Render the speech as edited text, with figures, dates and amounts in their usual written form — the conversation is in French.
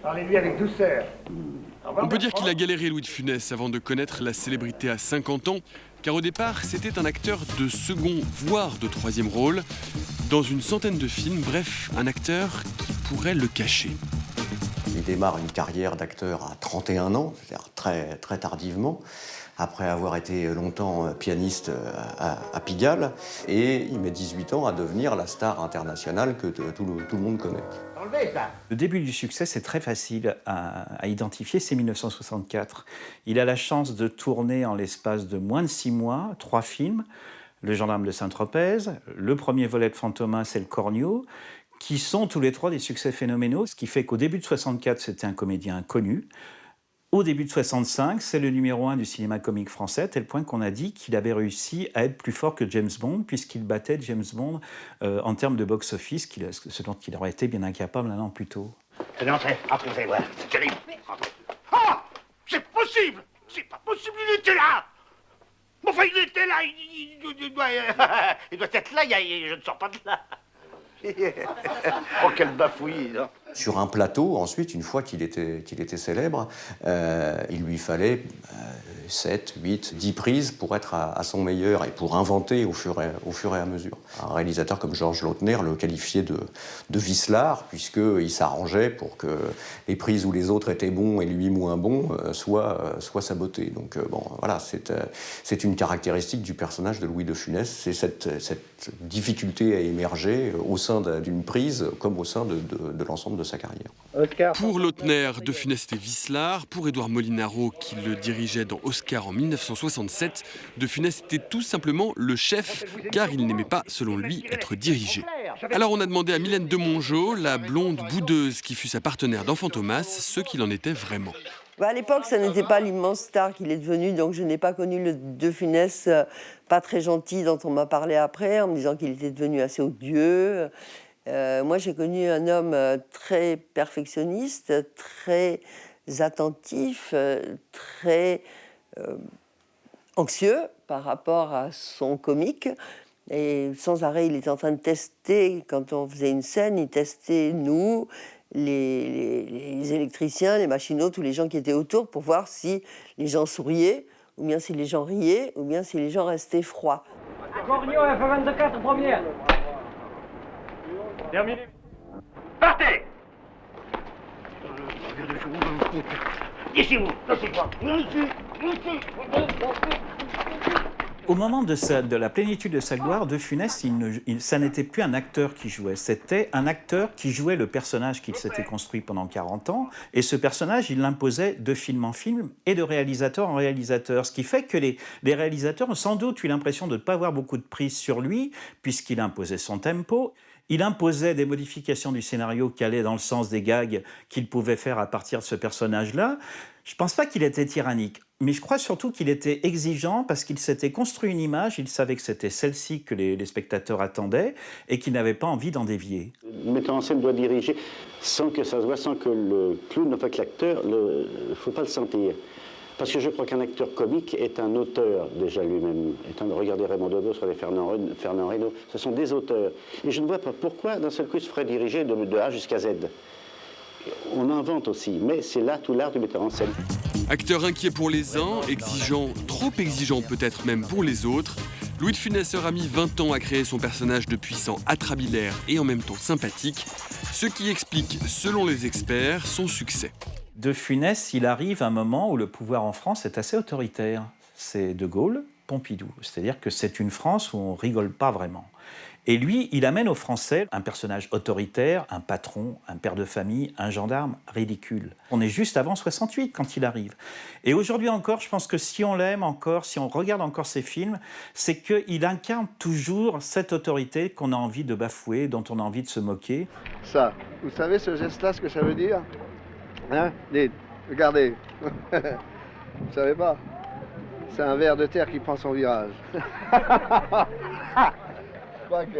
Parlez-lui avec douceur. On peut dire qu'il a galéré, Louis de Funès, avant de connaître la célébrité à 50 ans, car au départ, c'était un acteur de second, voire de troisième rôle, dans une centaine de films, bref, un acteur qui pourrait le cacher. Il démarre une carrière d'acteur à 31 ans, c'est-à-dire très, très tardivement, après avoir été longtemps pianiste à Pigalle, et il met 18 ans à devenir la star internationale que tout le monde connaît. Enlevez ça. Le début du succès, c'est très facile à identifier, c'est 1964. Il a la chance de tourner en l'espace de moins de 6 mois, 3 films, Le Gendarme de Saint-Tropez, le premier volet de Fantomas, c'est Le Cornio, qui sont tous les trois des succès phénoménaux, ce qui fait qu'au début de 64, c'était un comédien inconnu. Au début de 65, c'est le numéro 1 du cinéma comique français, à tel point qu'on a dit qu'il avait réussi à être plus fort que James Bond, puisqu'il battait James Bond en termes de box-office, ce dont il aurait été bien incapable un an plus tôt. Entrez, entrez, vous allez voir. C'est terrible. Entrez. Ah! C'est possible! C'est pas possible, il était là! Enfin, il était là, il doit être là, je ne sors pas de là. Oh, quelle bafouille, hein. Sur un plateau, ensuite, une fois qu'il était célèbre, il lui fallait 7, 8, 10 prises pour être à son meilleur et pour inventer au fur et à mesure. Un réalisateur comme Georges Lautner le qualifiait de vicelard, puisqu'il s'arrangeait pour que les prises où les autres étaient bons et lui moins bon soient sabotées. Donc bon, voilà, c'est une caractéristique du personnage de Louis de Funès, c'est cette difficulté à émerger au sein d'une prise comme au sein de l'ensemble de sa carrière. Oscar. Pour Lautner, de Funès était vicelard. Pour Édouard Molinaro, qui le dirigeait dans Oscar en 1967, de Funès était tout simplement le chef, car il n'aimait pas, selon lui, être dirigé. Alors on a demandé à Mylène de Mongeau, la blonde boudeuse qui fut sa partenaire dans Fantomas, ce qu'il en était vraiment. À l'époque, ça n'était pas l'immense star qu'il est devenu, donc je n'ai pas connu le de Funès pas très gentil dont on m'a parlé après, en me disant qu'il était devenu assez odieux. Moi, j'ai connu un homme très perfectionniste, très attentif, très anxieux par rapport à son comique. Et sans arrêt, il était en train de tester, quand on faisait une scène, il testait nous, les électriciens, les machinaux, tous les gens qui étaient autour pour voir si les gens souriaient, ou bien si les gens riaient, ou bien si les gens restaient froids. Cornio F24 première. Terminé. Partez! Ici, vous, laissez-moi. Au moment de la plénitude de sa gloire, de Funès, ça n'était plus un acteur qui jouait, c'était un acteur qui jouait le personnage qu'il s'était construit pendant 40 ans, et ce personnage, il l'imposait de film en film et de réalisateur en réalisateur, ce qui fait que les réalisateurs ont sans doute eu l'impression de ne pas avoir beaucoup de prise sur lui, puisqu'il imposait son tempo. Il imposait des modifications du scénario qui allaient dans le sens des gags qu'il pouvait faire à partir de ce personnage-là. Je ne pense pas qu'il était tyrannique, mais je crois surtout qu'il était exigeant parce qu'il s'était construit une image, il savait que c'était celle-ci que les spectateurs attendaient et qu'il n'avait pas envie d'en dévier. Le metteur en scène doit diriger sans que ça se voit, sans que le clown, enfin que l'acteur, il ne faut pas le sentir. Parce que je crois qu'un acteur comique est un auteur déjà lui-même. Regardez Raymond Devos, regardez Fernand Reynaud, ce sont des auteurs. Et je ne vois pas pourquoi d'un seul coup il se ferait diriger de A jusqu'à Z. On invente aussi, mais c'est là tout l'art du metteur en scène. Acteur inquiet pour les uns, exigeant, trop exigeant peut-être même pour les autres, Louis de Funès aura mis 20 ans à créer son personnage de puissant atrabilaire et en même temps sympathique, ce qui explique, selon les experts, son succès. De Funès, il arrive à un moment où le pouvoir en France est assez autoritaire. C'est De Gaulle, Pompidou. C'est-à-dire que c'est une France où on rigole pas vraiment. Et lui, il amène aux Français un personnage autoritaire, un patron, un père de famille, un gendarme ridicule. On est juste avant 68 quand il arrive. Et aujourd'hui encore, je pense que si on l'aime encore, si on regarde encore ses films, c'est qu'il incarne toujours cette autorité qu'on a envie de bafouer, dont on a envie de se moquer. Ça, vous savez ce geste-là, ce que ça veut dire? Hein? Dites, regardez. Vous savez pas? C'est un ver de terre qui prend son virage. Je crois que...